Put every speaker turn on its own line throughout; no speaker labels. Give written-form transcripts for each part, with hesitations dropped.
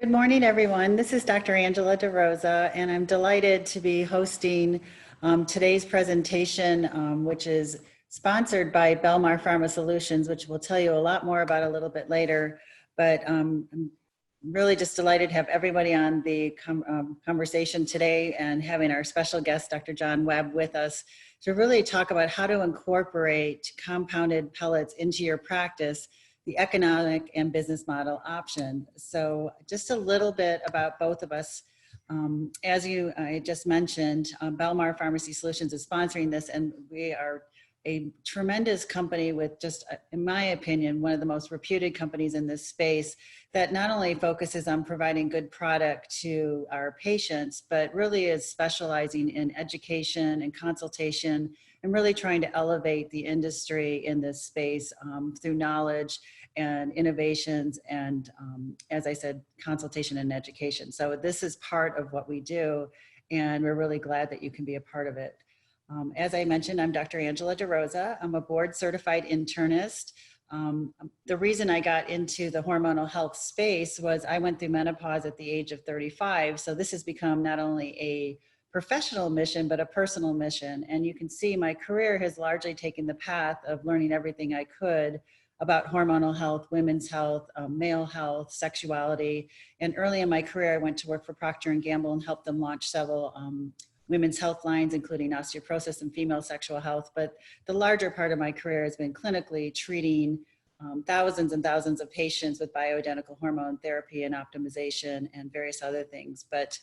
Good morning, everyone. This is Dr. Angela DeRosa, and I'm delighted to be hosting today's presentation, which is sponsored by Belmar Pharma Solutions, which we'll tell you a lot more about a little bit later. But I'm really just delighted to have everybody on the conversation today and having our special guest, Dr. John Webb, with us to really talk about how to incorporate compounded pellets into your practice, the economic and business model option. So just a little bit about both of us. I just mentioned, Belmar Pharmacy Solutions is sponsoring this, and we are a tremendous company with just, in my opinion, one of the most reputed companies in this space that not only focuses on providing good product to our patients, but really is specializing in education and consultation and really trying to elevate the industry in this space through knowledge and innovations and, as I said, consultation and education. So this is part of what we do, and we're really glad that you can be a part of it. As I mentioned, I'm Dr. Angela DeRosa. I'm a board certified internist. The reason I got into the hormonal health space was I went through menopause at the age of 35. So this has become not only a professional mission, but a personal mission. And you can see my career has largely taken the path of learning everything I could about hormonal health, women's health, male health, sexuality. And early in my career, I went to work for Procter & Gamble and helped them launch several women's health lines, including osteoporosis and female sexual health. But the larger part of my career has been clinically treating thousands and thousands of patients with bioidentical hormone therapy and optimization and various other things. But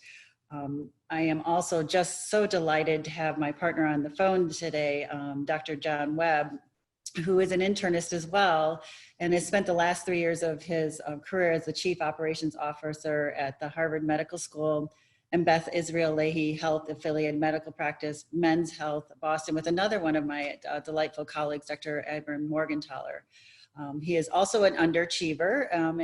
I am also just so delighted to have my partner on the phone today, Dr. John Webb, who is an internist as well, and has spent the last 3 years of his career as the Chief Operations Officer at the Harvard Medical School and Beth Israel Lahey Health Affiliated Medical Practice, Men's Health, Boston, with another one of my delightful colleagues, Dr. Edwin Morgenthaler. He is also an underachiever and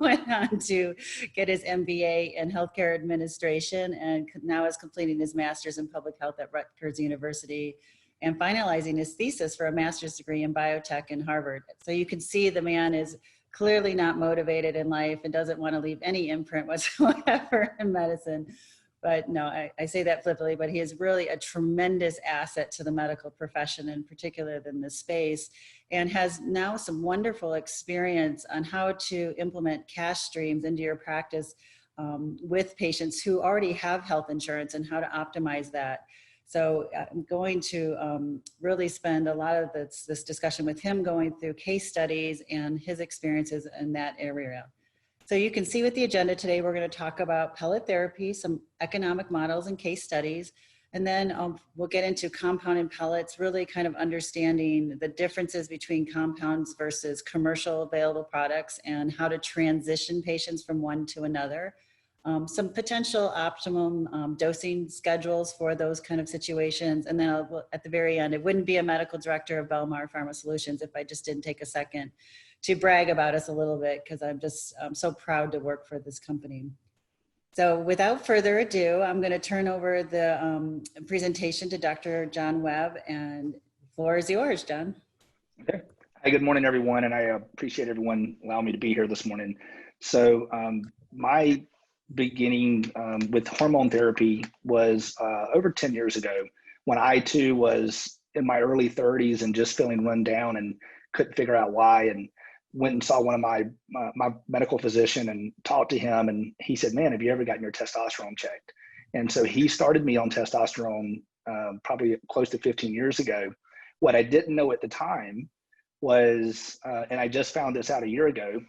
went on to get his MBA in healthcare administration and now is completing his master's in public health at Rutgers University and finalizing his thesis for a master's degree in biotech in Harvard. So you can see the man is clearly not motivated in life and doesn't want to leave any imprint whatsoever in medicine. But no, I say that flippantly, but he is really a tremendous asset to the medical profession, in particular in this space, and has now some wonderful experience on how to implement cash streams into your practice with patients who already have health insurance and how to optimize that. So I'm going to really spend a lot of this discussion with him going through case studies and his experiences in that area. So you can see with the agenda today, we're going to talk about pellet therapy, some economic models and case studies, and then we'll get into compounded pellets, really kind of understanding the differences between compounds versus commercial available products and how to transition patients from one to another. Some potential optimum dosing schedules for those kind of situations. And then at the very end, it wouldn't be a medical director of Belmar Pharma Solutions if I just didn't take a second to brag about us a little bit, because I'm so proud to work for this company. So without further ado, I'm going to turn over the presentation to Dr. John Webb, and the floor is yours, John.
Okay. Hi, good morning, everyone, and I appreciate everyone allowing me to be here this morning. So my beginning with hormone therapy was over 10 years ago, when I too was in my early 30s and just feeling run down and couldn't figure out why, and went and saw one of my medical physician and talked to him, and he said, "Man, have you ever gotten your testosterone checked?" And so he started me on testosterone probably close to 15 years ago. What I didn't know at the time was, and I just found this out a year ago,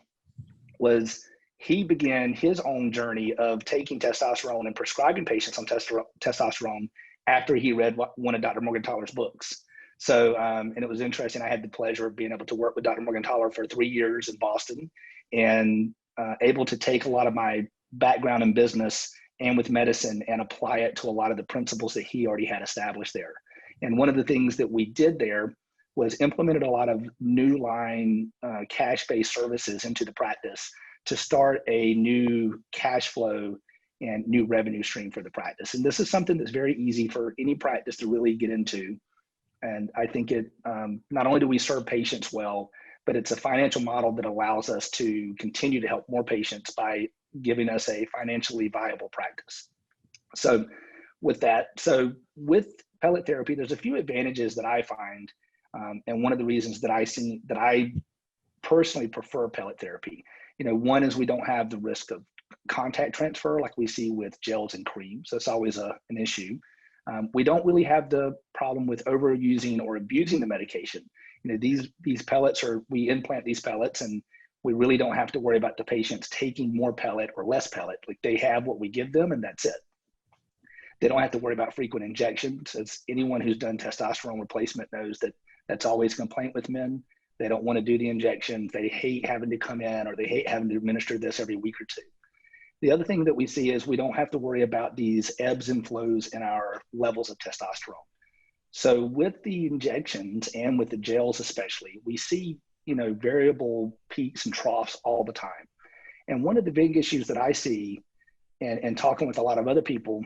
was he began his own journey of taking testosterone and prescribing patients on testosterone after he read one of Dr. Morgenthaler's books. So, and it was interesting. I had the pleasure of being able to work with Dr. Morgenthaler for 3 years in Boston, and able to take a lot of my background in business and with medicine and apply it to a lot of the principles that he already had established there. And one of the things that we did there was implemented a lot of new line cash-based services into the practice to start a new cash flow and new revenue stream for the practice. And this is something that's very easy for any practice to really get into. And I think it, not only do we serve patients well, but it's a financial model that allows us to continue to help more patients by giving us a financially viable practice. So with pellet therapy, there's a few advantages that I find, and one of the reasons that I personally prefer pellet therapy. One is we don't have the risk of contact transfer like we see with gels and creams. So it's always an issue. We don't really have the problem with overusing or abusing the medication. These pellets we implant these pellets, and we really don't have to worry about the patients taking more pellet or less pellet. Like, they have what we give them, and that's it. They don't have to worry about frequent injections. As anyone who's done testosterone replacement knows, that's always a complaint with men. They don't want to do the injections. They hate having to come in, or they hate having to administer this every week or two. The other thing that we see is we don't have to worry about these ebbs and flows in our levels of testosterone. So with the injections and with the gels especially, we see, variable peaks and troughs all the time. And one of the big issues that I see, and talking with a lot of other people,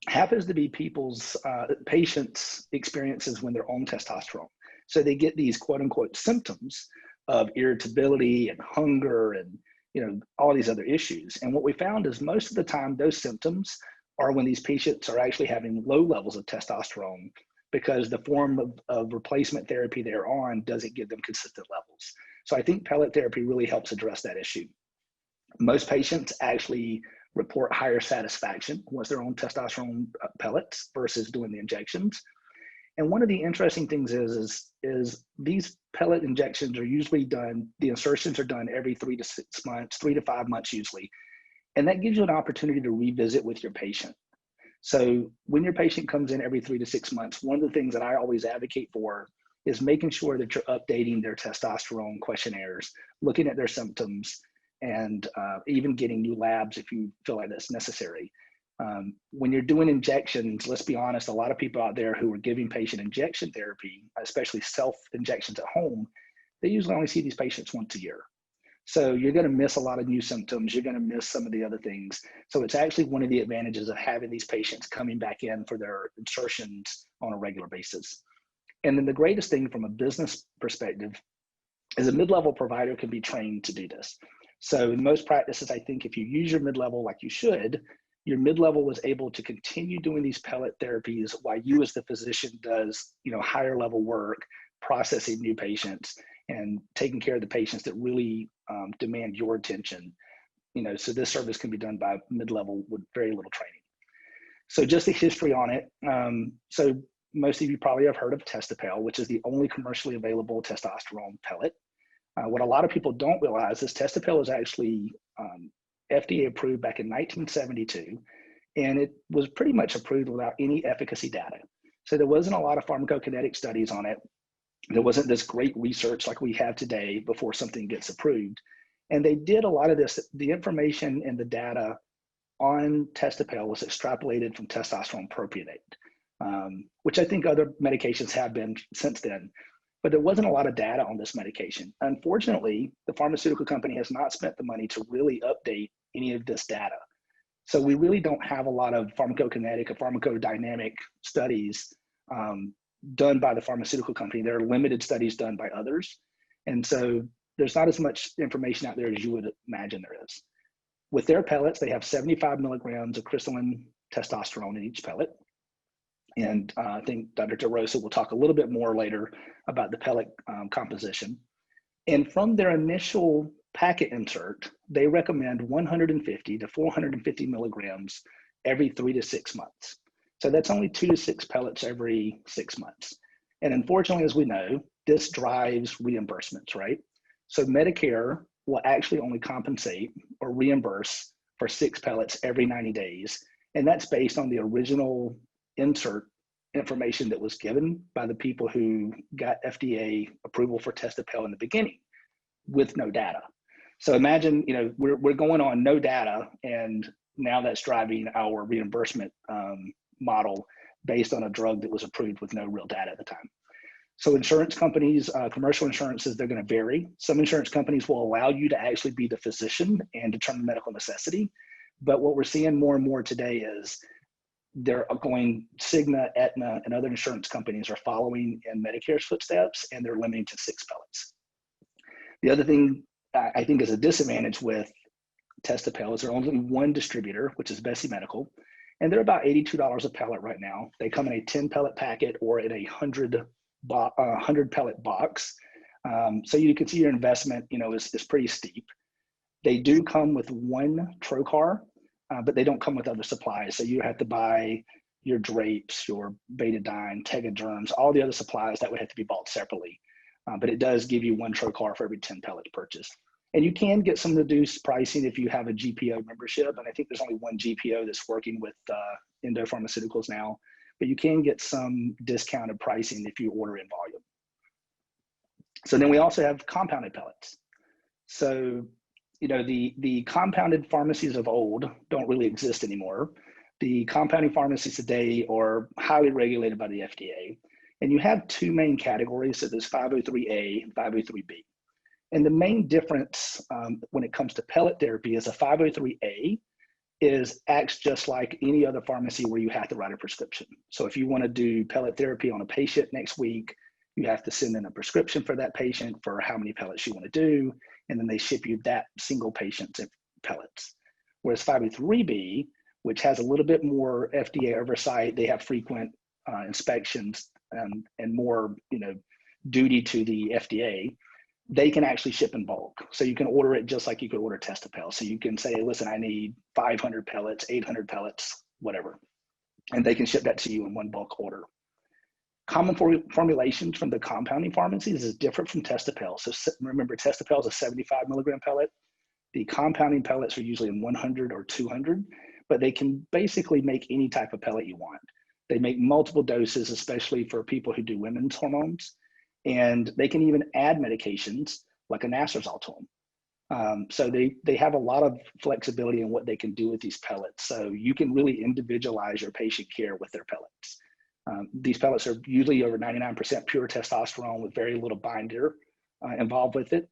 happens to be people's patients' experiences when they're on testosterone. So they get these quote unquote symptoms of irritability and hunger and all these other issues. And what we found is most of the time those symptoms are when these patients are actually having low levels of testosterone, because the form of replacement therapy they're on doesn't give them consistent levels. So I think pellet therapy really helps address that issue. Most patients actually report higher satisfaction once they're on testosterone pellets versus doing the injections. And one of the interesting things is these pellet injections are usually done, the insertions are done every 3 to 6 months, 3 to 5 months usually. And that gives you an opportunity to revisit with your patient. So when your patient comes in every 3 to 6 months, one of the things that I always advocate for is making sure that you're updating their testosterone questionnaires, looking at their symptoms, and even getting new labs if you feel like that's necessary. When you're doing injections, let's be honest, a lot of people out there who are giving patient injection therapy, especially self-injections at home, they usually only see these patients once a year. So you're going to miss a lot of new symptoms. You're going to miss some of the other things. So it's actually one of the advantages of having these patients coming back in for their insertions on a regular basis. And then the greatest thing from a business perspective is a mid-level provider can be trained to do this. So in most practices, I think if you use your mid-level like you should, your mid-level was able to continue doing these pellet therapies while you as the physician does, higher level work, processing new patients and taking care of the patients that really demand your attention. So this service can be done by mid-level with very little training. So just the history on it. So most of you probably have heard of Testapel, which is the only commercially available testosterone pellet. What a lot of people don't realize is Testapel is actually FDA approved back in 1972, and it was pretty much approved without any efficacy data. So there wasn't a lot of pharmacokinetic studies on it. There wasn't this great research like we have today before something gets approved. And they did a lot of this, the information and the data on Testapel was extrapolated from testosterone propionate, which I think other medications have been since then. But there wasn't a lot of data on this medication. Unfortunately, the pharmaceutical company has not spent the money to really update any of this data. So we really don't have a lot of pharmacokinetic or pharmacodynamic studies done by the pharmaceutical company. There are limited studies done by others. And so there's not as much information out there as you would imagine there is. With their pellets, they have 75 milligrams of crystalline testosterone in each pellet. And I think Dr. DeRosa will talk a little bit more later about the pellet composition. And from their initial packet insert, they recommend 150 to 450 milligrams every 3 to 6 months. So that's only 2 to 6 pellets every 6 months. And unfortunately, as we know, this drives reimbursements, right? So Medicare will actually only compensate or reimburse for 6 pellets every 90 days. And that's based on the original insert information that was given by the people who got FDA approval for Testapel in the beginning with no data. So imagine, we're going on no data, and now that's driving our reimbursement model based on a drug that was approved with no real data at the time. So insurance companies, commercial insurances, they're going to vary. Some insurance companies will allow you to actually be the physician and determine medical necessity. But what we're seeing more and more today is they're going, Cigna, Aetna, and other insurance companies are following in Medicare's footsteps, and they're limiting to 6 pellets. The other thing I think is a disadvantage with Testapels. There's only one distributor, which is Bessie Medical, and they're about $82 a pellet right now. They come in a 10 pellet packet or in a 100 pellet box. So you can see your investment, is pretty steep. They do come with one trocar, but they don't come with other supplies. So you have to buy your drapes, your betadine, tegaderms, all the other supplies that would have to be bought separately. But it does give you one trocar for every 10 pellets purchased. And you can get some reduced pricing if you have a GPO membership. And I think there's only one GPO that's working with Endo Pharmaceuticals now, but you can get some discounted pricing if you order in volume. So then we also have compounded pellets. So, the compounded pharmacies of old don't really exist anymore. The compounding pharmacies today are highly regulated by the FDA. And you have two main categories. So there's 503A and 503B. And the main difference when it comes to pellet therapy is a 503A acts just like any other pharmacy where you have to write a prescription. So if you want to do pellet therapy on a patient next week, you have to send in a prescription for that patient for how many pellets you want to do, and then they ship you that single patient's pellets. Whereas 503B, which has a little bit more FDA oversight, they have frequent inspections and more, duty to the FDA. They can actually ship in bulk. So you can order it just like you could order Testapel. So you can say, listen, I need 500 pellets, 800 pellets, whatever. And they can ship that to you in one bulk order. Common formulations from the compounding pharmacies is different from Testapel. So remember, Testapel is a 75 milligram pellet. The compounding pellets are usually in 100 or 200, but they can basically make any type of pellet you want. They make multiple doses, especially for people who do women's hormones. And they can even add medications like a anastrozole to them. So they have a lot of flexibility in what they can do with these pellets. So you can really individualize your patient care with their pellets. These pellets are usually over 99% pure testosterone with very little binder involved with it.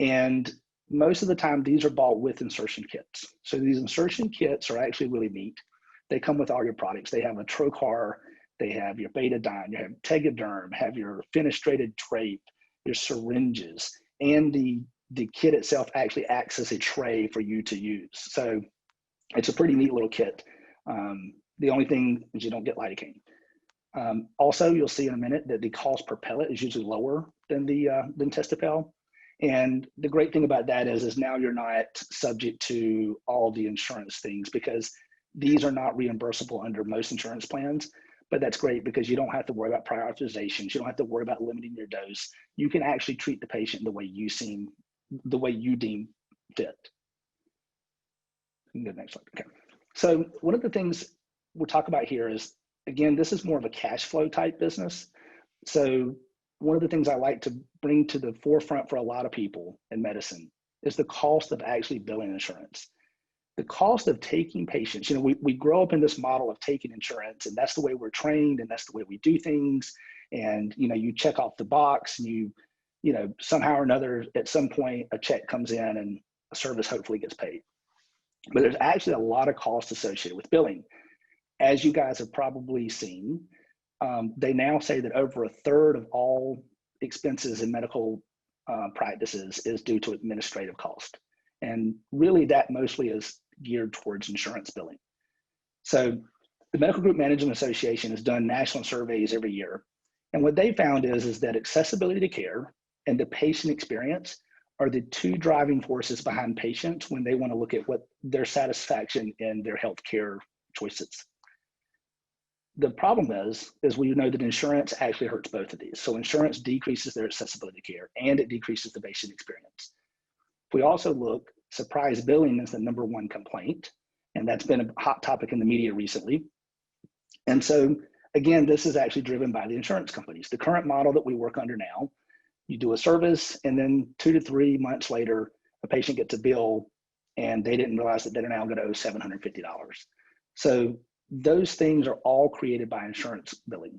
And most of the time, these are bought with insertion kits. So these insertion kits are actually really neat. They come with all your products. They have a trocar, they have your betadine, you have tegaderm, have your fenestrated drape, your syringes, and the kit itself actually acts as a tray for you to use. So it's a pretty neat little kit. The only thing is you don't get lidocaine. Also, you'll see in a minute that the cost per pellet is usually lower than Testapel. And the great thing about that is now you're not subject to all the insurance things, because these are not reimbursable under most insurance plans. But that's great because you don't have to worry about prior authorizations. You don't have to worry about limiting your dose. You can actually treat the patient the way you deem fit. Go to the next slide. Okay. So one of the things we'll talk about here is, again, this is more of a cash flow type business. So one of the things I like to bring to the forefront for a lot of people in medicine is the cost of actually billing insurance. The cost of taking patients, we grow up in this model of taking insurance, and that's the way we're trained, and that's the way we do things. And, you check off the box, and somehow or another, at some point, a check comes in and a service hopefully gets paid. But there's actually a lot of costs associated with billing. As you guys have probably seen, they now say that over a third of all expenses in medical practices is due to administrative cost. And really that mostly is geared towards insurance billing. So the Medical Group Management Association has done national surveys every year. And what they found is that accessibility to care and the patient experience are the two driving forces behind patients when they want to look at what their satisfaction in their healthcare choices. The problem is we know that insurance actually hurts both of these. So insurance decreases their accessibility to care and it decreases the patient experience. If we also look, surprise billing is the number one complaint, and that's been a hot topic in the media recently. And so again, this is actually driven by the insurance companies. The current model that we work under now, you do a service and then 2 to 3 months later, a patient gets a bill and they didn't realize that they're now going to owe $750. So those things are all created by insurance billing.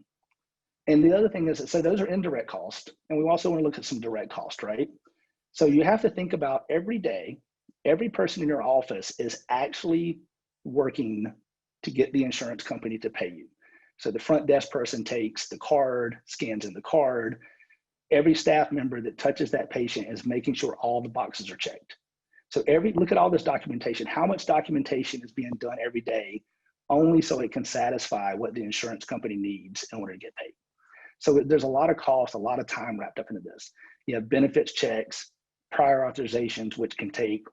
And the other thing is, so those are indirect costs. And we also want to look at some direct costs, right? So you have to think about every day, every person in your office is actually working to get the insurance company to pay you. So the front desk person takes the card, scans in the card. Every staff member that touches that patient is making sure all the boxes are checked. So look at all this documentation. How much documentation is being done every day only so it can satisfy what the insurance company needs in order to get paid? So there's a lot of cost, a lot of time wrapped up into this. You have benefits checks, prior authorizations, which can take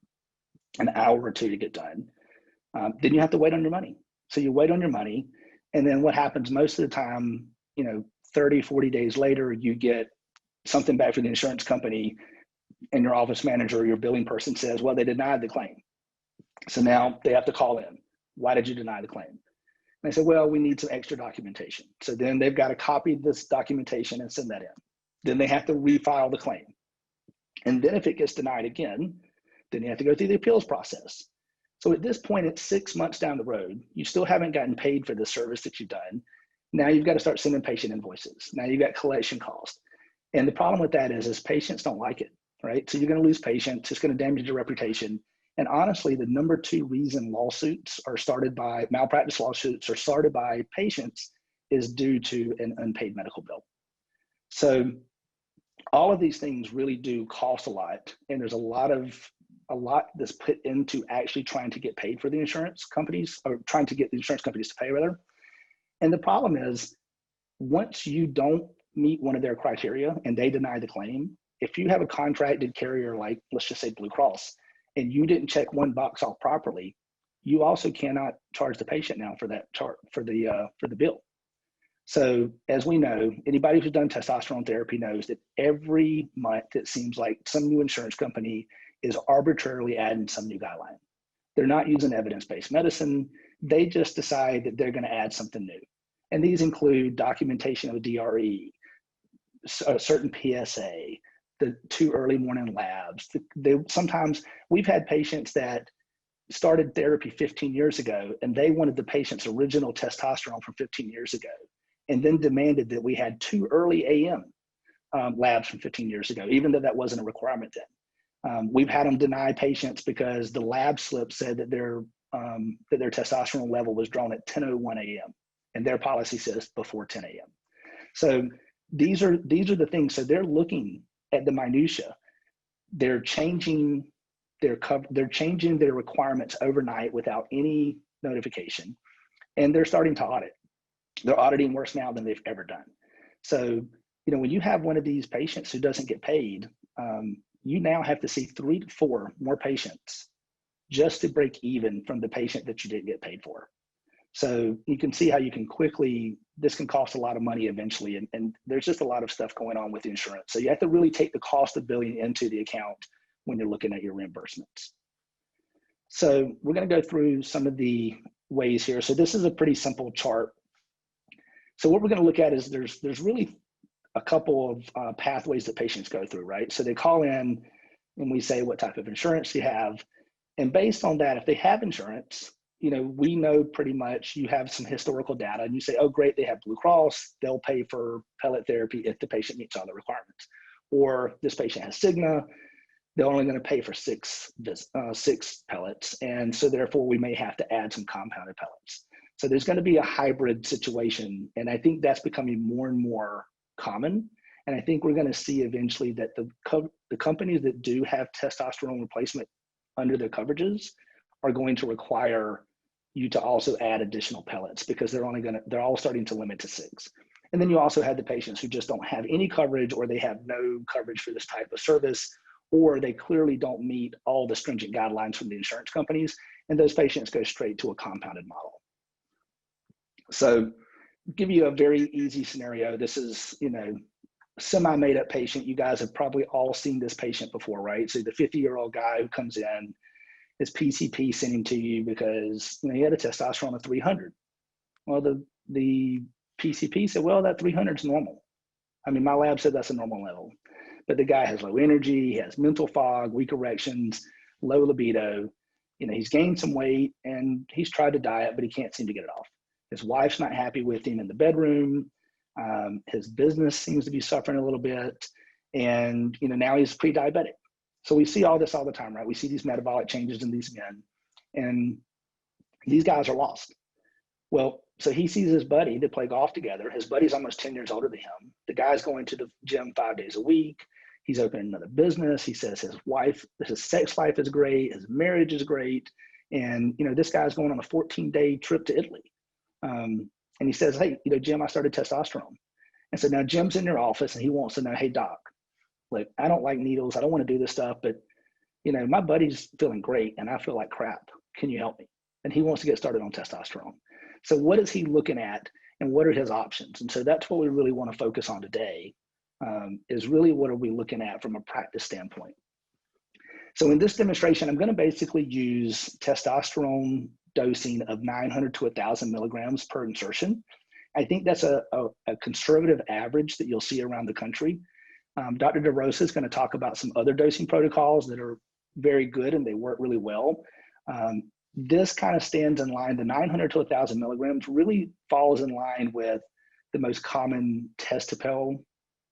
an hour or two to get done. Then you have to wait on your money. So you wait on your money, and then what happens most of the time, 30, 40 days later, you get something back from the insurance company, and your office manager or your billing person says, well, they denied the claim. So now they have to call in. Why did you deny the claim? And they say, well, we need some extra documentation. So then they've got to copy this documentation and send that in. Then they have to refile the claim. And then if it gets denied again, then you have to go through the appeals process. So at this point, it's 6 months down the road. You still haven't gotten paid for the service that you've done. Now you've got to start sending patient invoices. Now you've got collection costs. And the problem with that is patients don't like it, right? So you're going to lose patients. It's going to damage your reputation. And honestly, the number 2 reason malpractice lawsuits are started by patients is due to an unpaid medical bill. So all of these things really do cost a lot. And there's a lot that's put into actually trying to get paid for the insurance companies, or trying to get the insurance companies to pay rather. And the problem is, once you don't meet one of their criteria and they deny the claim, if you have a contracted carrier like, let's just say Blue Cross, and you didn't check one box off properly, you also cannot charge the patient now for that for the bill. So as we know, anybody who's done testosterone therapy knows that every month it seems like some new insurance company is arbitrarily adding some new guideline. They're not using evidence-based medicine. They just decide that they're going to add something new. And these include documentation of a DRE, a certain PSA, the 2 early morning labs. Sometimes we've had patients that started therapy 15 years ago, and they wanted the patient's original testosterone from 15 years ago, and then demanded that we had 2 early AM labs from 15 years ago, even though that wasn't a requirement then. We've had them deny patients because the lab slip said that their testosterone level was drawn at 10:01 a.m. and their policy says before 10 a.m. So these are the things. So they're looking at the minutia. They're changing their requirements overnight without any notification, and they're starting to audit. They're auditing worse now than they've ever done. So when you have one of these patients who doesn't get paid, you now have to see 3 to 4 more patients just to break even from the patient that you didn't get paid for. So you can see how this can cost a lot of money eventually. And there's just a lot of stuff going on with insurance. So you have to really take the cost of billing into the account when you're looking at your reimbursements. So we're going to go through some of the ways here. So this is a pretty simple chart. So what we're going to look at is there's really a couple of pathways that patients go through, right? So they call in and we say, what type of insurance do you have? And based on that, if they have insurance, we know pretty much you have some historical data and you say, oh, great, they have Blue Cross, they'll pay for pellet therapy if the patient meets all the requirements. Or this patient has Cigna, they're only going to pay for 6 pellets. And so therefore we may have to add some compounded pellets. So there's going to be a hybrid situation. And I think that's becoming more and more common. And I think we're going to see eventually that the companies that do have testosterone replacement under their coverages are going to require you to also add additional pellets because they're all starting to limit to 6. And then you also have the patients who just don't have any coverage, or they have no coverage for this type of service, or they clearly don't meet all the stringent guidelines from the insurance companies. And those patients go straight to a compounded model. So give you a very easy scenario. This is, semi-made up patient. You guys have probably all seen this patient before, right? So the 50-year-old guy who comes in, his PCP sent him to you because he had a testosterone of 300. Well, the PCP said, well, that 300 is normal. I mean, my lab said that's a normal level. But the guy has low energy, he has mental fog, weak erections, low libido. He's gained some weight and he's tried to diet, but he can't seem to get it off. His wife's not happy with him in the bedroom. His business seems to be suffering a little bit. And, now he's pre-diabetic. So we see all this all the time, right? We see these metabolic changes in these men, and these guys are lost. Well, so he sees his buddy, they play golf together. His buddy's almost 10 years older than him. The guy's going to the gym 5 days a week. He's opening another business. He says his sex life is great. His marriage is great. And, this guy's going on a 14-day trip to Italy. And he says, hey, Jim, I started testosterone. And so now Jim's in your office and he wants to know, hey, doc, like, I don't like needles. I don't want to do this stuff, but, my buddy's feeling great and I feel like crap. Can you help me? And he wants to get started on testosterone. So what is he looking at and what are his options? And so that's what we really want to focus on today, is really what are we looking at from a practice standpoint. So in this demonstration, I'm going to basically use testosterone dosing of 900 to 1,000 milligrams per insertion. I think that's a conservative average that you'll see around the country. Dr. DeRosa is going to talk about some other dosing protocols that are very good and they work really well. This kind of stands in line. The 900 to 1,000 milligrams really falls in line with the most common test-to-pill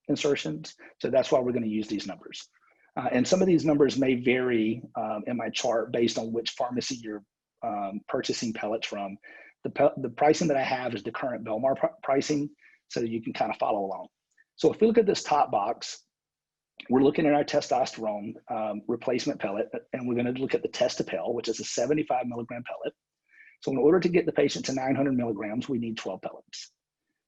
insertions. So that's why we're going to use these numbers. And some of these numbers may vary in my chart based on which pharmacy you're purchasing pellets from. The pricing that I have is the current Belmar pricing, so you can kind of follow along. So if we look at this top box, we're looking at our testosterone replacement pellet, and we're going to look at the test-to-pill, which is a 75 milligram pellet. So in order to get the patient to 900 milligrams, we need 12 pellets.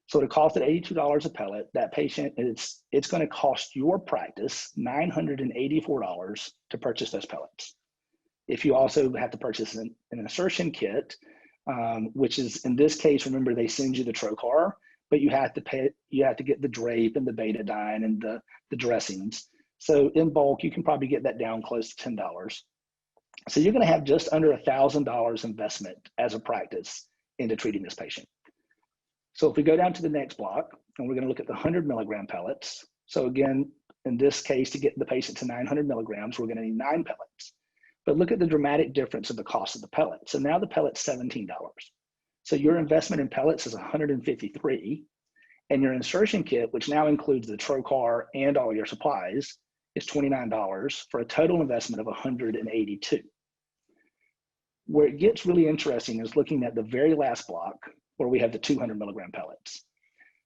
So at a cost at $82 a pellet, that patient, it's going to cost your practice $984 to purchase those pellets. If you also have to purchase an insertion kit, which is, in this case, remember, they send you the trocar, but you have to get the drape and the betadine and the dressings. So in bulk, you can probably get that down close to $10. So you're going to have just under $1,000 investment as a practice into treating this patient. So if we go down to the next block, and we're going to look at the 100 milligram pellets. So again, in this case, to get the patient to 900 milligrams, we're going to need 9 pellets. But look at the dramatic difference of the cost of the pellet. So now the pellet's $17. So your investment in pellets is $153, and your insertion kit, which now includes the trocar and all your supplies, is $29 for a total investment of $182. Where it gets really interesting is looking at the very last block where we have the 200 milligram pellets.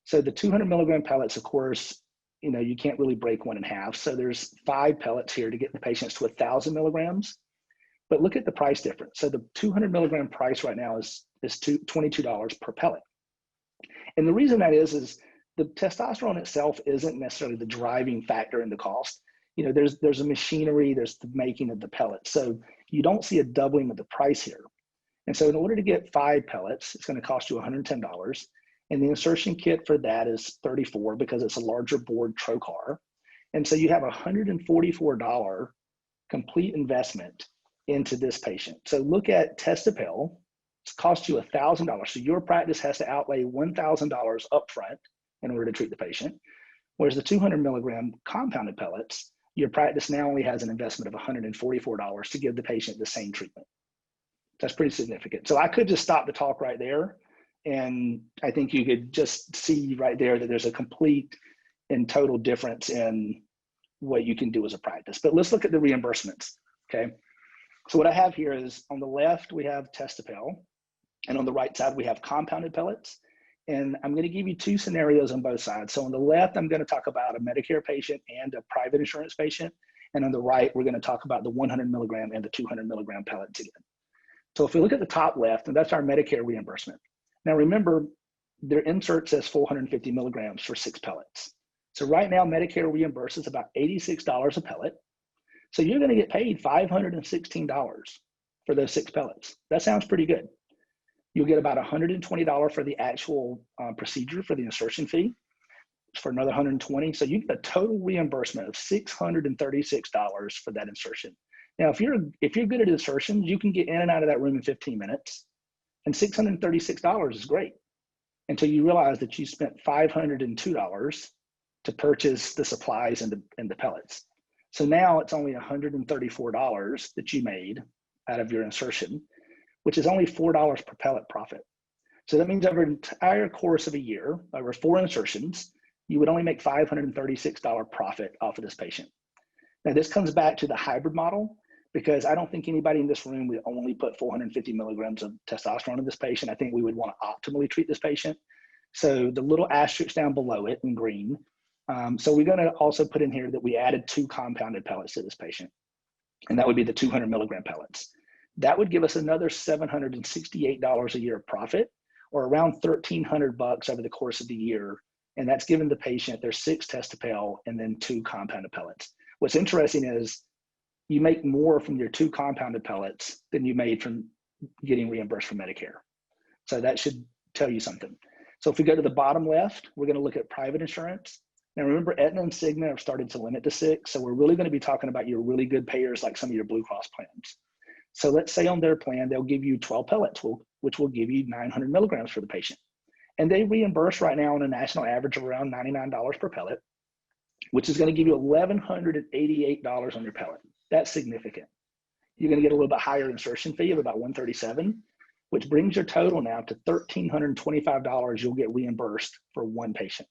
So the 200 milligram pellets, of course, you can't really break one in half. So there's 5 pellets here to get the patients to 1,000 milligrams. But look at the price difference. So the 200 milligram price right now is $22 per pellet. And the reason that is the testosterone itself isn't necessarily the driving factor in the cost. There's a machinery, there's the making of the pellets. So you don't see a doubling of the price here. And so in order to get 5 pellets, it's going to cost you $110. And the insertion kit for that is $34 because it's a larger board trocar. And so you have a $144 complete investment into this patient. So look at test-to-pill. It's cost you $1,000. So your practice has to outlay $1,000 upfront in order to treat the patient. Whereas the 200 milligram compounded pellets, your practice now only has an investment of $144 to give the patient the same treatment. That's pretty significant. So I could just stop the talk right there. And I think you could just see right there that there's a complete and total difference in what you can do as a practice. But let's look at the reimbursements, okay? So what I have here is on the left, we have test-to-pill, and on the right side, we have compounded pellets. And I'm going to give you 2 scenarios on both sides. So on the left, I'm going to talk about a Medicare patient and a private insurance patient. And on the right, we're going to talk about the 100 milligram and the 200 milligram pellets again. So if we look at the top left, and that's our Medicare reimbursement. Now remember, their insert says 450 milligrams for 6 pellets. So right now, Medicare reimburses about $86 a pellet. So you're going to get paid $516 for those 6 pellets. That sounds pretty good. You'll get about $120 for the actual procedure for the insertion fee for another $120. So you get a total reimbursement of $636 for that insertion. Now, if you're good at insertions, you can get in and out of that room in 15 minutes, and $636 is great until you realize that you spent $502 to purchase the supplies and the pellets. So now it's only $134 that you made out of your insertion, which is only $4 per pellet profit. So that means over an entire course of a year, over 4 insertions, you would only make $536 profit off of this patient. Now this comes back to the hybrid model, because I don't think anybody in this room would only put 450 milligrams of testosterone in this patient. I think we would want to optimally treat this patient. So the little asterisk down below it in green So we're going to also put in here that we added 2 compounded pellets to this patient, and that would be the 200 milligram pellets. That would give us another $768 a year of profit, or around $1,300 over the course of the year. And that's given the patient their 6 testopel and then 2 compounded pellets. What's interesting is you make more from your 2 compounded pellets than you made from getting reimbursed from Medicare. So that should tell you something. So if we go to the bottom left, we're going to look at private insurance. Now remember, Aetna and Cigna have started to limit to 6. So we're really going to be talking about your really good payers like some of your Blue Cross plans. So let's say on their plan, they'll give you 12 pellets, which will give you 900 milligrams for the patient. And they reimburse right now on a national average of around $99 per pellet, which is going to give you $1,188 on your pellet. That's significant. You're going to get a little bit higher insertion fee of about $137, which brings your total now to $1,325 you'll get reimbursed for 1 patient.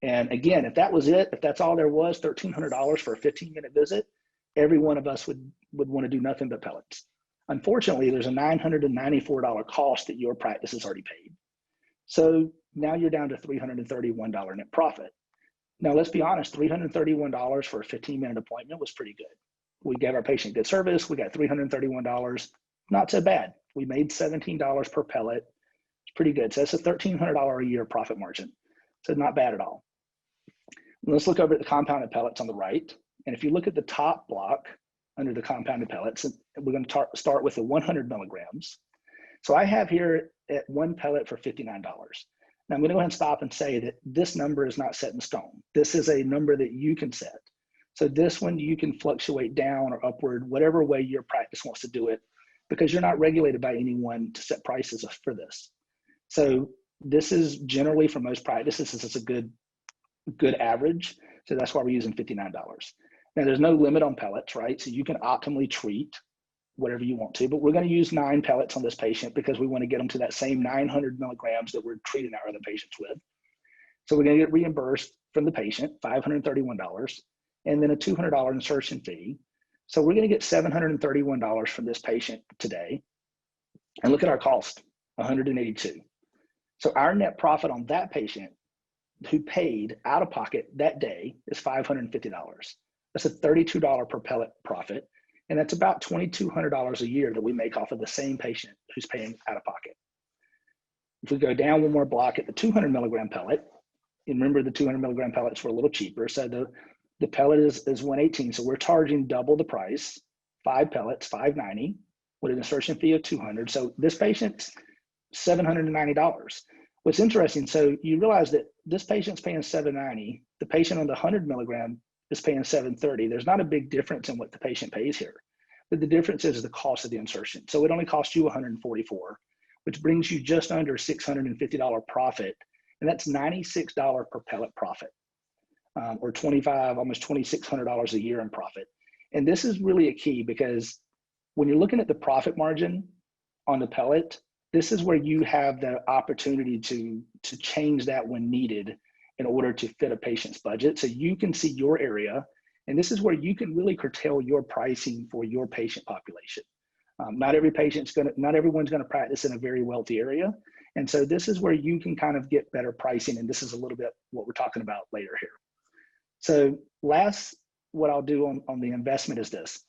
And again, if that was it, if that's all there was, $1,300 for a 15-minute visit, every one of us would want to do nothing but pellets. Unfortunately, there's a $994 cost that your practice has already paid. So now you're down to $331 net profit. Now, let's be honest, $331 for a 15-minute appointment was pretty good. We gave our patient good service. We got $331, not so bad. We made $17 per pellet. It's pretty good. So that's a $1,300 a year profit margin. So not bad at all. Let's look over at the compounded pellets on the right. And if you look at the top block under the compounded pellets, we're going to start with the 100 milligrams. So I have here at 1 pellet for $59. Now I'm going to go ahead and stop and say that this number is not set in stone. This is a number that you can set. So this one you can fluctuate down or upward, whatever way your practice wants to do it, because you're not regulated by anyone to set prices for this. So this is generally, for most practices, this is a good average. So that's why we're using $59. Now there's no limit on pellets, right? So you can optimally treat whatever you want to, but we're going to use 9 pellets on this patient because we want to get them to that same 900 milligrams that we're treating our other patients with. So we're going to get reimbursed from the patient, $531, and then a $200 insertion fee. So we're going to get $731 from this patient today. And look at our cost, $182. So our net profit on that patient who paid out of pocket that day is $550. That's a $32 per pellet profit. And that's about $2,200 a year that we make off of the same patient who's paying out of pocket. If we go down one more block at the 200 milligram pellet, and remember the 200 milligram pellets were a little cheaper. So the pellet is $118. So we're charging double the price, 5 pellets, $590, with an insertion fee of $200. So this patient's $790. What's interesting, so you realize that this patient's paying $790. The patient on the 100 milligram is paying $730. There's not a big difference in what the patient pays here, but the difference is the cost of the insertion. So it only costs you $144, which brings you just under $650 profit, and that's $96 per pellet profit, or almost $2,600 a year in profit. And this is really a key because when you're looking at the profit margin on the pellet, this is where you have the opportunity to change that when needed in order to fit a patient's budget. So you can see your area, and this is where you can really curtail your pricing for your patient population. Not everyone's gonna practice in a very wealthy area. And so this is where you can kind of get better pricing. And this is a little bit what we're talking about later here. So what I'll do on the investment is this.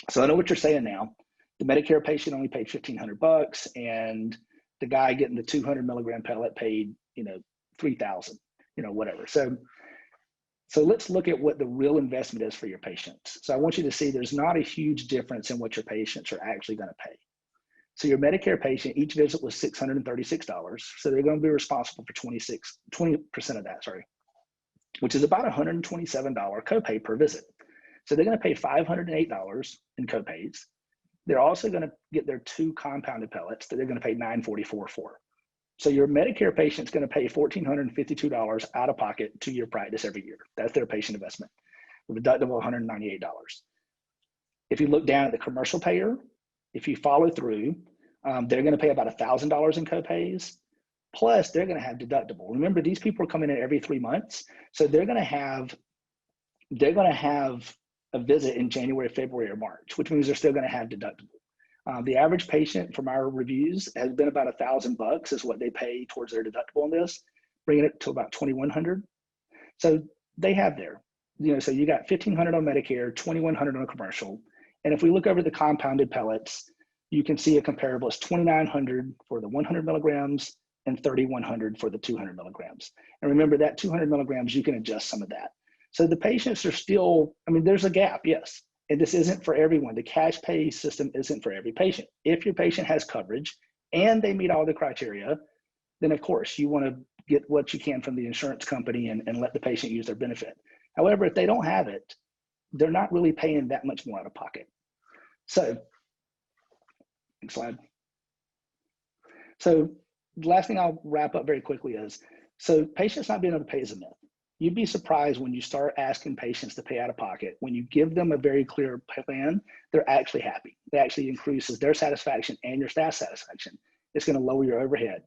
So I know what you're saying now. The Medicare patient only paid $1,500, and the guy getting the 200 milligram pellet paid, $3,000, whatever. So let's look at what the real investment is for your patients. So I want you to see there's not a huge difference in what your patients are actually going to pay. So your Medicare patient, each visit was $636. So they're going to be responsible for 20% of that, which is about $127 copay per visit. So they're going to pay $508 in copays. They're also going to get their 2 compounded pellets that they're going to pay $944 for. So your Medicare patient's going to pay $1,452 out of pocket to your practice every year. That's their patient investment, with a deductible of $198. If you look down at the commercial payer, if you follow through, they're going to pay about $1,000 in copays. Plus, they're going to have deductible. Remember, these people are coming in every 3 months, so they're going to have a visit in January, February, or March, which means they're still going to have deductible. The average patient from our reviews has been about $1,000 is what they pay towards their deductible on this, bringing it to about $2,100. So they have there. So you got 1,500 on Medicare, 2,100 on commercial. And if we look over the compounded pellets, you can see a comparable is 2,900 for the 100 milligrams and 3,100 for the 200 milligrams. And remember that 200 milligrams, you can adjust some of that. So the patients are still, there's a gap, yes. And this isn't for everyone. The cash pay system isn't for every patient. If your patient has coverage and they meet all the criteria, then of course you want to get what you can from the insurance company and let the patient use their benefit. However, if they don't have it, they're not really paying that much more out of pocket. So, next slide. So the last thing I'll wrap up very quickly is, so patients not being able to pay is a myth. You'd be surprised when you start asking patients to pay out of pocket. When you give them a very clear plan, they're actually happy. It actually increases their satisfaction and your staff satisfaction. It's going to lower your overhead.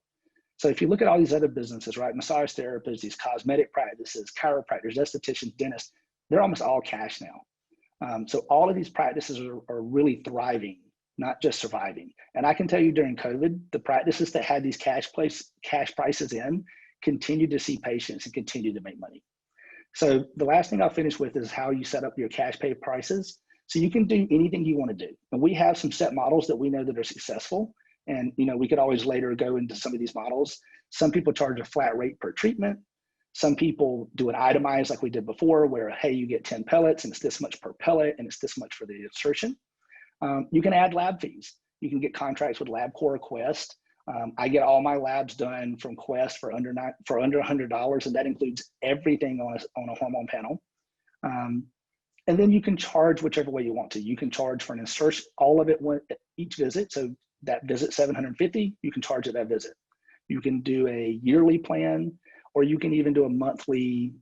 So if you look at all these other businesses, right, massage therapists, these cosmetic practices, chiropractors, estheticians, dentists, they're almost all cash now. So all of these practices are really thriving, not just surviving. And I can tell you during COVID, the practices that had these cash prices in continued to see patients and continue to make money. So the last thing I'll finish with is how you set up your cash pay prices. So you can do anything you want to do. And we have some set models that we know that are successful. And we could always later go into some of these models. Some people charge a flat rate per treatment. Some people do an itemized like we did before where, hey, you get 10 pellets and it's this much per pellet and it's this much for the insertion. You can add lab fees. You can get contracts with LabCorp or Quest. I get all my labs done from Quest for under $100, and that includes everything on a hormone panel. And then you can charge whichever way you want to. You can charge for an insertion, all of it each visit. So that visit $750, you can charge at that visit. You can do a yearly plan, or you can even do a monthly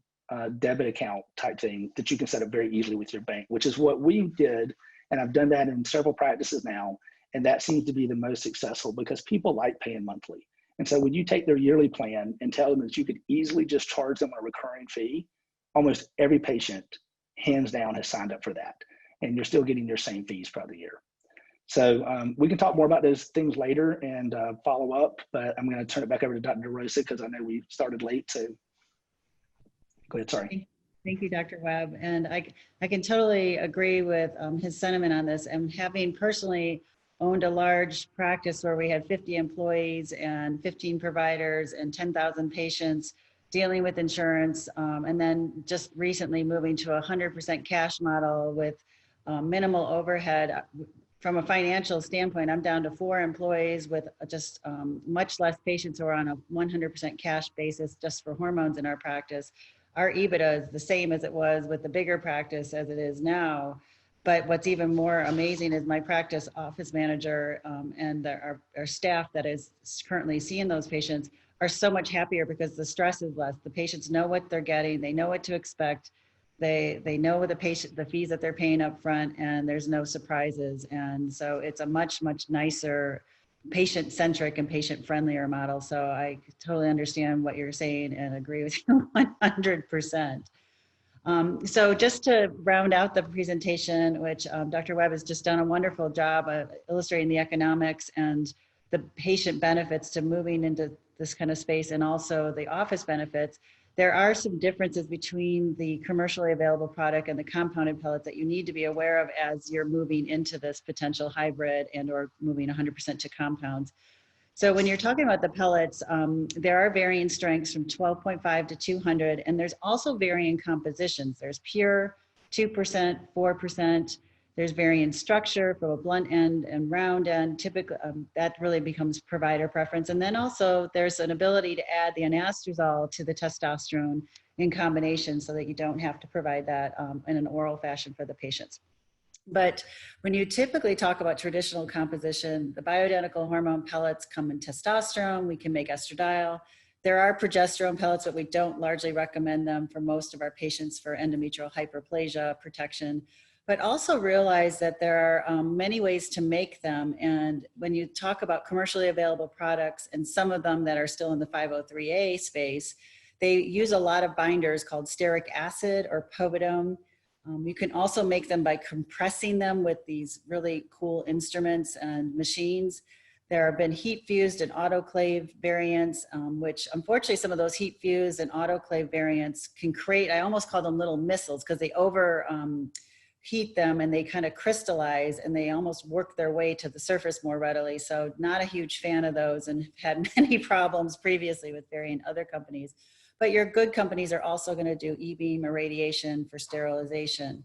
debit account type thing that you can set up very easily with your bank, which is what we did. And I've done that in several practices now. And that seems to be the most successful because people like paying monthly. And so when you take their yearly plan and tell them that you could easily just charge them a recurring fee, almost every patient, hands down, has signed up for that. And you're still getting your same fees throughout the year. So we can talk more about those things later and follow up, but I'm going to turn it back over to Dr. DeRosa because I know we started late. So go ahead, sorry.
Thank you, Dr. Webb. And I can totally agree with his sentiment on this. And having personally owned a large practice where we had 50 employees and 15 providers and 10,000 patients dealing with insurance, and then just recently moving to a 100% cash model with minimal overhead. From a financial standpoint, I'm down to 4 employees with just much less patients who are on a 100% cash basis just for hormones in our practice. Our EBITDA is the same as it was with the bigger practice as it is now. But what's even more amazing is my practice office manager and our staff that is currently seeing those patients are so much happier because the stress is less. The patients know what they're getting. They know what to expect. They know the fees that they're paying up front, and there's no surprises. And so it's a much, much nicer, patient-centric and patient-friendlier model. So I totally understand what you're saying and agree with you 100%. So just to round out the presentation, which Dr. Webb has just done a wonderful job of illustrating the economics and the patient benefits to moving into this kind of space, and also the office benefits. There are some differences between the commercially available product and the compounded pellets that you need to be aware of as you're moving into this potential hybrid and or moving 100% to compounds. So when you're talking about the pellets, there are varying strengths from 12.5 to 200, and there's also varying compositions. There's pure, 2%, 4%. There's varying structure from a blunt end and round end. Typically, that really becomes provider preference. And then also there's an ability to add the anastrozole to the testosterone in combination so that you don't have to provide that in an oral fashion for the patients. But when you typically talk about traditional composition, the bioidentical hormone pellets come in testosterone. We can make estradiol. There are progesterone pellets, but we don't largely recommend them for most of our patients for endometrial hyperplasia protection. But also realize that there are many ways to make them. And when you talk about commercially available products, and some of them that are still in the 503A space, they use a lot of binders called stearic acid or povidone. You can also make them by compressing them with these really cool instruments and machines. There have been heat fused and autoclave variants, which unfortunately some of those heat fused and autoclave variants can create, I almost call them little missiles because they over heat them and they kind of crystallize and they almost work their way to the surface more readily. So not a huge fan of those and had many problems previously with varying other companies. But your good companies are also going to do E-beam irradiation for sterilization.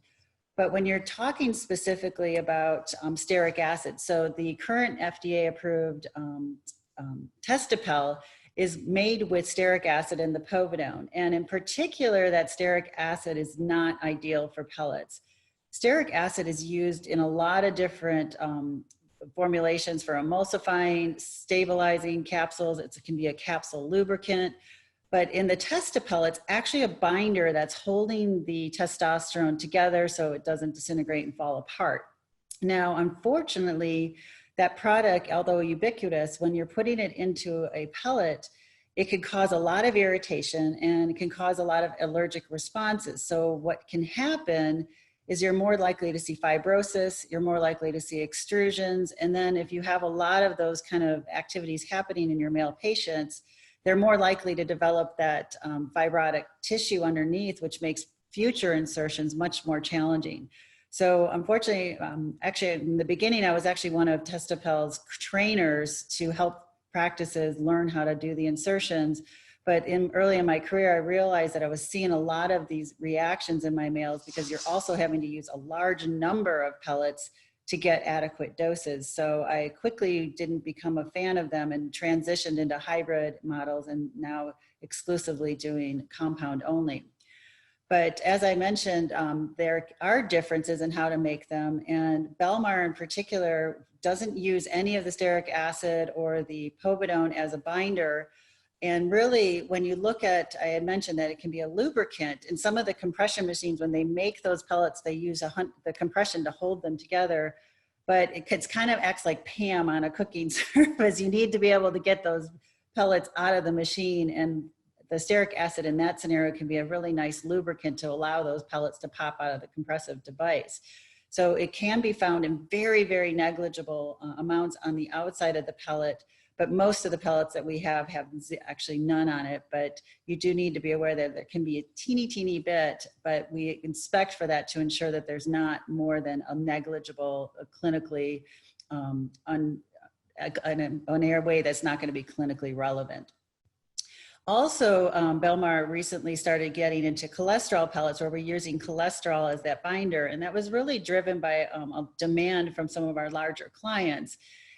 But when you're talking specifically about stearic acid, so the current FDA approved Testapel is made with stearic acid and the povidone. And in particular, that stearic acid is not ideal for pellets. Stearic acid is used in a lot of different formulations for emulsifying, stabilizing capsules. It can be a capsule lubricant. But in the Testapel, it's actually a binder that's holding the testosterone together so it doesn't disintegrate and fall apart. Now, unfortunately, that product, although ubiquitous, when you're putting it into a pellet, it can cause a lot of irritation and it can cause a lot of allergic responses. So what can happen is you're more likely to see fibrosis, you're more likely to see extrusions, and then if you have a lot of those kind of activities happening in your male patients, they're more likely to develop that fibrotic tissue underneath, which makes future insertions much more challenging. So unfortunately, actually in the beginning, I was actually one of Testapel's trainers to help practices learn how to do the insertions. But early in my career, I realized that I was seeing a lot of these reactions in my males because you're also having to use a large number of pellets to get adequate doses. So I quickly didn't become a fan of them and transitioned into hybrid models and now exclusively doing compound only. But as I mentioned, there are differences in how to make them, and Belmar in particular doesn't use any of the stearic acid or the povidone as a binder. And really, when you look at, I had mentioned that it can be a lubricant. In some of the compression machines, when they make those pellets, they use the compression to hold them together. But it kind of acts like Pam on a cooking surface. You need to be able to get those pellets out of the machine. And the stearic acid in that scenario can be a really nice lubricant to allow those pellets to pop out of the compressive device. So it can be found in very, very negligible amounts on the outside of the pellet. But most of the pellets that we have actually none on it, but you do need to be aware that there can be a teeny bit, but we inspect for that to ensure that there's not more than a negligible, clinically, an airway that's not going to be clinically relevant. Also, Belmar recently started getting into cholesterol pellets where we're using cholesterol as that binder, and that was really driven by a demand from some of our larger clients.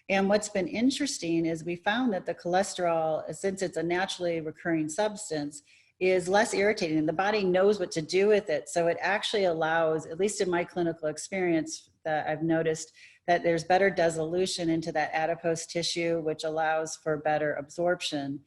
And what's been interesting is we found that the cholesterol, since it's a naturally recurring substance, is less irritating and the body knows what to do with it. So it actually allows, at least in my clinical experience, that I've noticed that there's better dissolution into that adipose tissue, which allows for better absorption.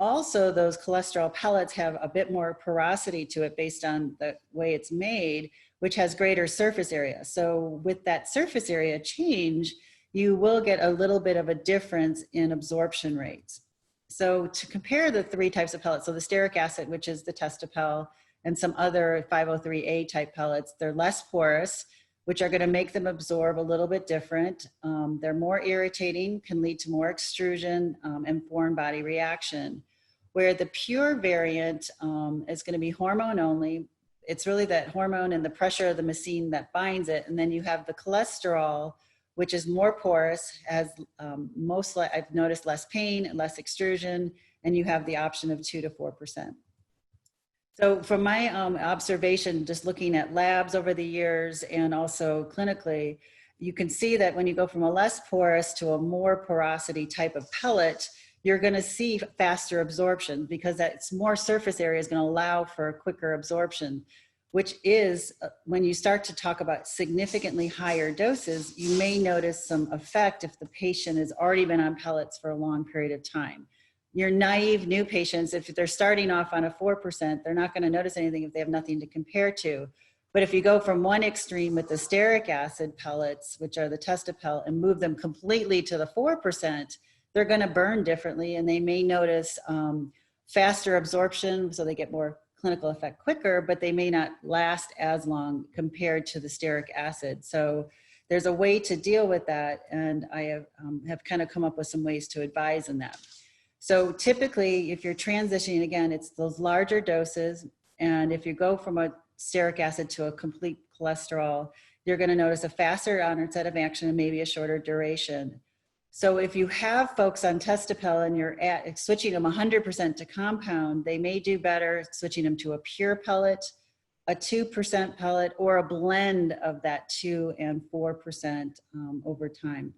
Also, those cholesterol pellets have a bit more porosity to it based on the way it's made, which has greater surface area. So with that surface area change, you will get a little bit of a difference in absorption rates. So to compare the three types of pellets, so the stearic acid, which is the Testapel, and some other 503A type pellets, they're less porous, which are going to make them absorb a little bit different. They're more irritating, can lead to more extrusion and foreign body reaction. Where the pure variant is going to be hormone only. It's really that hormone and the pressure of the machine that binds it. And then you have the cholesterol, which is more porous, has I've noticed less pain, less extrusion, and you have the option of 2 to 4%. So from my observation, just looking at labs over the years and also clinically, you can see that when you go from a less porous to a more porosity type of pellet, you're going to see faster absorption because that's more surface area is going to allow for quicker absorption, which is when you start to talk about significantly higher doses, you may notice some effect if the patient has already been on pellets for a long period of time. Your naive new patients, if they're starting off on a 4%, they're not going to notice anything if they have nothing to compare to. But if you go from one extreme with the stearic acid pellets, which are the Testapel, and move them completely to the 4%, they're going to burn differently and they may notice faster absorption, so they get more clinical effect quicker, but they may not last as long compared to the stearic acid. So there's a way to deal with that, and I have kind of come up with some ways to advise in that. So typically, if you're transitioning, again, it's those larger doses, and if you go from a stearic acid to a complete cholesterol, you're going to notice a faster onset of action and maybe a shorter duration. So if you have folks on Testapel and you're switching them 100% to compound, they may do better switching them to a pure pellet, a 2% pellet, or a blend of that 2 and 4% over time.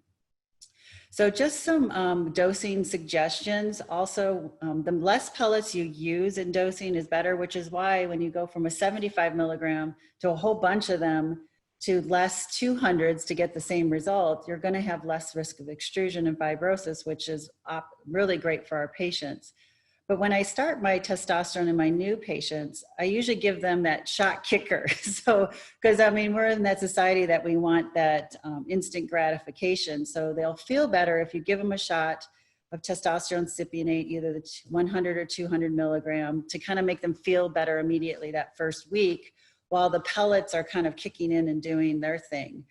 So just some dosing suggestions. Also, the less pellets you use in dosing is better, which is why when you go from a 75 milligram to a whole bunch of them to less 200s to get the same result, you're going to have less risk of extrusion and fibrosis, which is really great for our patients. But when I start my testosterone in my new patients, I usually give them that shot kicker. So, because I mean, we're in that society that we want that instant gratification. So they'll feel better if you give them a shot of testosterone cypionate, either the 100 or 200 milligram, to kind of make them feel better immediately that first week, while the pellets are kind of kicking in and doing their thing.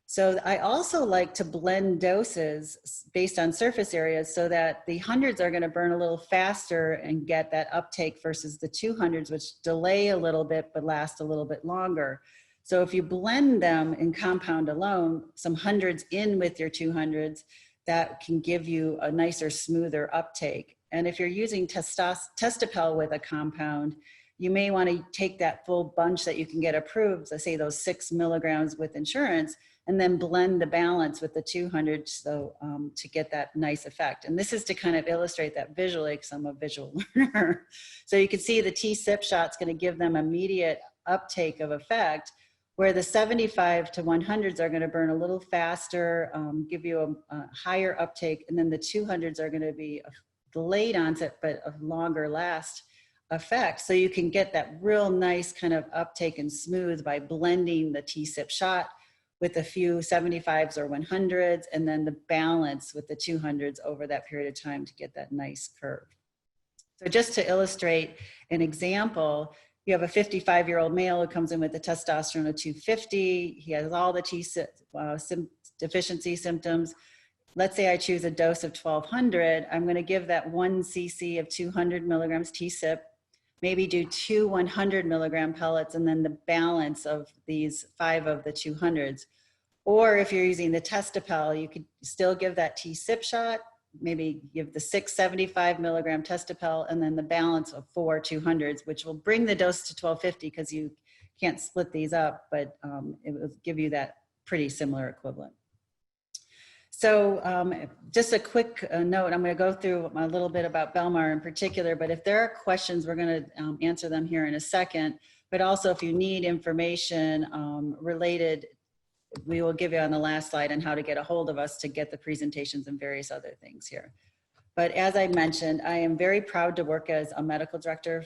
So I also like to blend doses based on surface areas so that the 100s are going to burn a little faster and get that uptake versus the 200s, which delay a little bit but last a little bit longer. So if you blend them in compound alone, some 100s in with your 200s, that can give you a nicer, smoother uptake. And if you're using Testapel with a compound, you may want to take that full bunch that you can get approved, so say those 6 milligrams with insurance, and then blend the balance with the 200 so, to get that nice effect. And this is to kind of illustrate that visually, because I'm a visual learner. So you can see the T-SIP shot's going to give them immediate uptake of effect, where the 75 to 100s are going to burn a little faster, give you a higher uptake, and then the 200s are going to be a delayed onset, but a longer last effect. So you can get that real nice kind of uptake and smooth by blending the T-SIP shot with a few 75s or 100s, and then the balance with the 200s over that period of time to get that nice curve. So just to illustrate an example, you have a 55-year-old male who comes in with a testosterone of 250. He has all the T-SIP deficiency symptoms. Let's say I choose a dose of 1200. I'm going to give that 1 cc of 200 milligrams T-SIP, maybe do 2 100 milligram pellets, and then the balance of these 5 of the 200s. Or if you're using the Testapel, you could still give that T-SIP shot, maybe give the 6 75 milligram Testapel, and then the balance of 4 200s, which will bring the dose to 1250 because you can't split these up, but it will give you that pretty similar equivalent. So just a quick note, I'm going to go through a little bit about Belmar in particular, but if there are questions, we're going to answer them here in a second. But also if you need information related, we will give you on the last slide on how to get a hold of us to get the presentations and various other things here. But as I mentioned, I am very proud to work as a medical director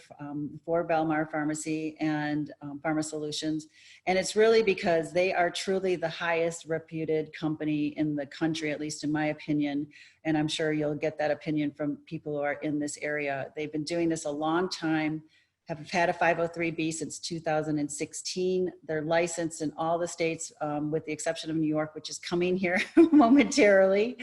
for Belmar Pharmacy and Pharma Solutions. And it's really because they are truly the highest reputed company in the country, at least in my opinion. And I'm sure you'll get that opinion from people who are in this area. They've been doing this a long time, have had a 503B since 2016. They're licensed in all the states with the exception of New York, which is coming here momentarily.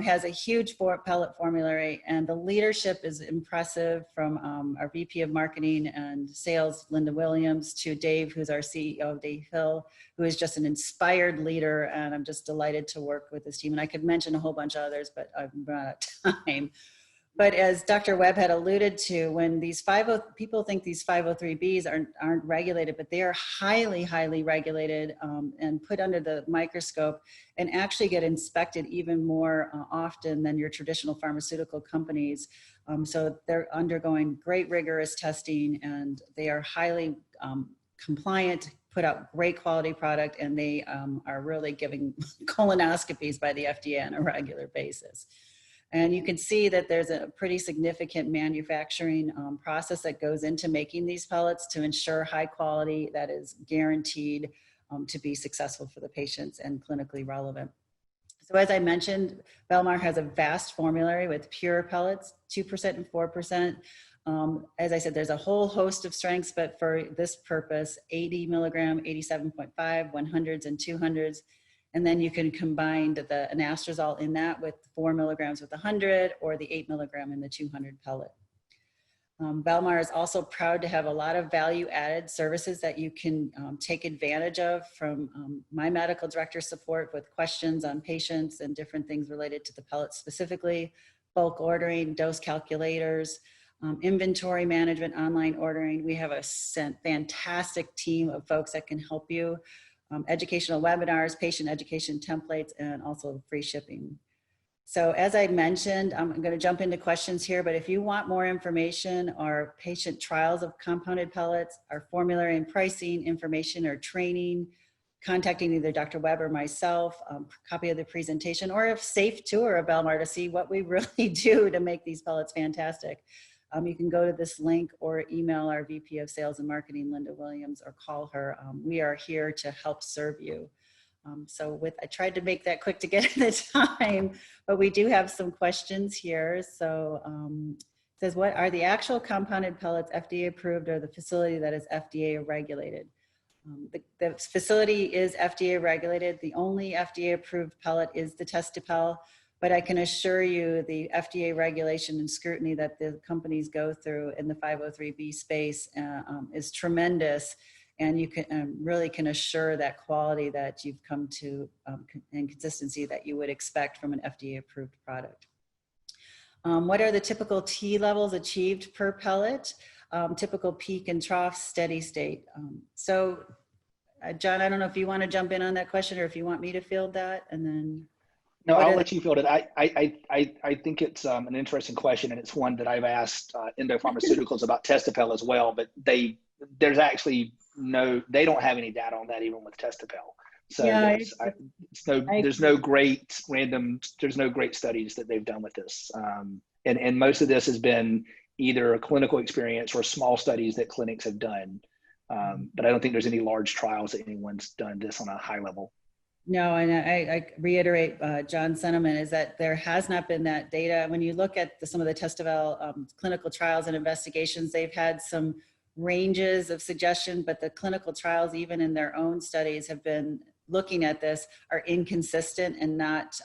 Has a huge pellet formulary, and the leadership is impressive, from our VP of Marketing and Sales, Linda Williams, to Dave, who's our CEO, Dave Hill, who is just an inspired leader, and I'm just delighted to work with this team. And I could mention a whole bunch of others, but I've run out of time. But as Dr. Webb had alluded to, when these people think these 503Bs aren't regulated, but they are highly, highly regulated and put under the microscope and actually get inspected even more often than your traditional pharmaceutical companies. So they're undergoing great rigorous testing, and they are highly compliant, put out great quality product, and they are really giving colonoscopies by the FDA on a regular basis. And you can see that there's a pretty significant manufacturing process that goes into making these pellets to ensure high quality that is guaranteed to be successful for the patients and clinically relevant. So as I mentioned, Belmar has a vast formulary with pure pellets, 2% and 4%. As I said, there's a whole host of strengths, but for this purpose, 80 milligram, 87.5, 100s and 200s. And then you can combine the anastrozole in that with 4 milligrams with 100 or the 8 milligram in the 200 pellet. Belmar is also proud to have a lot of value-added services that you can take advantage of from my medical director support with questions on patients and different things related to the pellets specifically, bulk ordering, dose calculators, inventory management, online ordering. We have a fantastic team of folks that can help you. Educational webinars, patient education templates, and also free shipping. So as I mentioned, I'm going to jump into questions here, but if you want more information, our patient trials of compounded pellets, our formulary and pricing information or training, contacting either Dr. Webb or myself, copy of the presentation, or a safe tour of Belmar to see what we really do to make these pellets fantastic. You can go to this link or email our VP of Sales and Marketing, Linda Williams, or call her. We are here to help serve you. I tried to make that quick to get the time, but we do have some questions here. So it says, what are the actual compounded pellets FDA approved or the facility that is FDA regulated? The facility is FDA regulated. The only FDA approved pellet is the Testapel, but I can assure you the FDA regulation and scrutiny that the companies go through in the 503B space is tremendous. And you can really can assure that quality that you've come to and consistency that you would expect from an FDA approved product. What are the typical T levels achieved per pellet? Typical peak and trough, steady state. John, I don't know if you want to jump in on that question or if you want me to field that, and then.
No, I'll let you field it. I think it's an interesting question, and it's one that I've asked Endo Pharmaceuticals about Testapel as well, but there's actually they don't have any data on that even with Testapel. So yeah, there's no great studies that they've done with this. And most of this has been either a clinical experience or small studies that clinics have done. But I don't think there's any large trials that anyone's done this on a high level.
No, and I reiterate John's sentiment is that there has not been that data. When you look at some of the Testapel clinical trials and investigations, they've had some ranges of suggestion, but the clinical trials, even in their own studies, have been looking at this, are inconsistent and not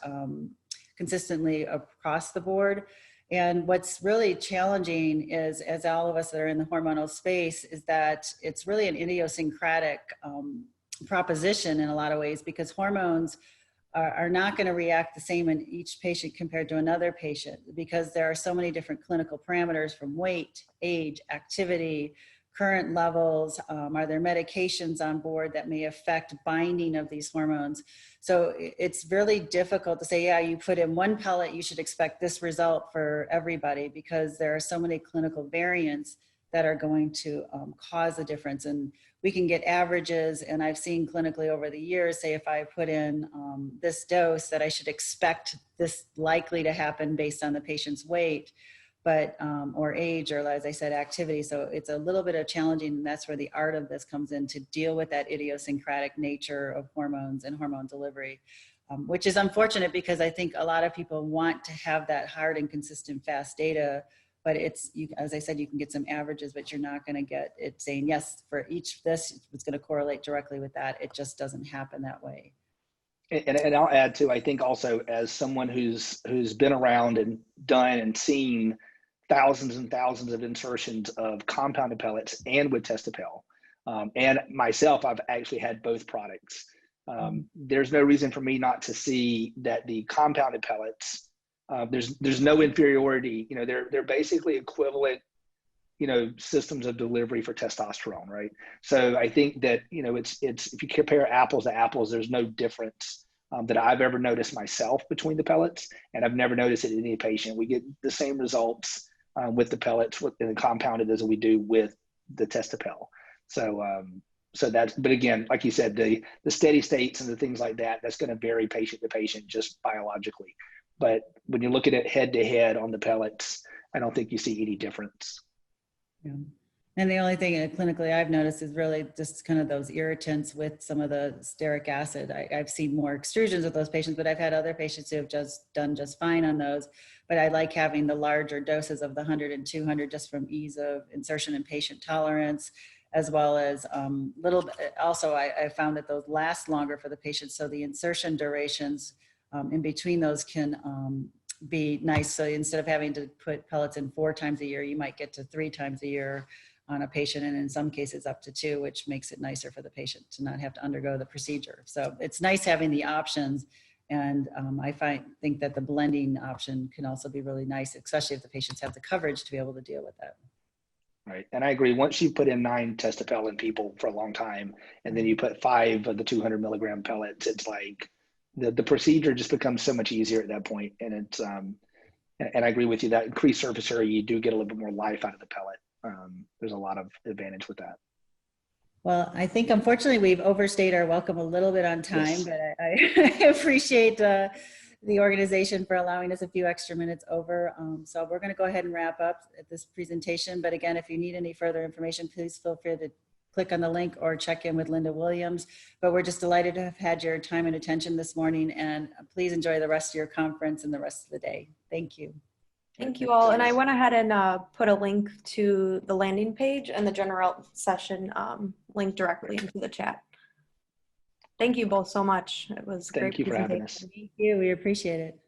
consistently across the board. And what's really challenging is, as all of us that are in the hormonal space, is that it's really an idiosyncratic proposition in a lot of ways, because hormones are not going to react the same in each patient compared to another patient, because there are so many different clinical parameters from weight, age, activity, current levels, are there medications on board that may affect binding of these hormones? So it's really difficult to say, yeah, you put in one pellet, you should expect this result for everybody, because there are so many clinical variants that are going to cause a difference. And we can get averages, and I've seen clinically over the years, say if I put in this dose, that I should expect this likely to happen based on the patient's weight, but or age, or as I said, activity. So it's a little bit of challenging, and that's where the art of this comes in, to deal with that idiosyncratic nature of hormones and hormone delivery, which is unfortunate, because I think a lot of people want to have that hard and consistent fast data, but as I said, you can get some averages, but you're not going to get it saying, yes, for each this, it's going to correlate directly with that. It just doesn't happen that way.
And I'll add too, I think also, as someone who's been around and done and seen thousands and thousands of insertions of compounded pellets and with Testapel, and myself, I've actually had both products. There's no reason for me not to see that the compounded pellets, there's no inferiority. You know, they're basically equivalent, you know, systems of delivery for testosterone, right? So I think that, you know, it's if you compare apples to apples, there's no difference that I've ever noticed myself between the pellets, and I've never noticed it in any patient. We get the same results with the pellets in the compounded as we do with the Testapel. So that's, but again, like you said, the steady states and the things like that, that's going to vary patient to patient just biologically. But when you look at it head to head on the pellets, I don't think you see any difference.
Yeah. And the only thing clinically I've noticed is really just kind of those irritants with some of the stearic acid. I've seen more extrusions with those patients, but I've had other patients who have just done just fine on those. But I like having the larger doses of the 100 and 200 just from ease of insertion and patient tolerance. as well as little, also I found that those last longer for the patient. So the insertion durations in between those can be nice. So instead of having to put pellets in 4 times a year, you might get to 3 times a year on a patient, and in some cases up to 2, which makes it nicer for the patient to not have to undergo the procedure. So it's nice having the options. And I think that the blending option can also be really nice, especially if the patients have the coverage to be able to deal with that.
Right. And I agree. Once you put in 9 testopel in people for a long time, and then you put 5 of the 200 milligram pellets, it's like the procedure just becomes so much easier at that point. And it's, and I agree with you that increased surface area, you do get a little bit more life out of the pellet. There's a lot of advantage with that.
Well, I think unfortunately we've overstayed our welcome a little bit on time,
Yes.
but I appreciate the organization for allowing us a few extra minutes over. So we're going to go ahead and wrap up at this presentation. But again, if you need any further information, please feel free to click on the link or check in with Linda Williams. But we're just delighted to have had your time and attention this morning, and please enjoy the rest of your conference and the rest of the day. Thank you.
Thank you all. And I went ahead and put a link to the landing page and the general session link directly into the chat. Thank you both so much. It was great.
Thank you for having us.
Thank you. We appreciate it.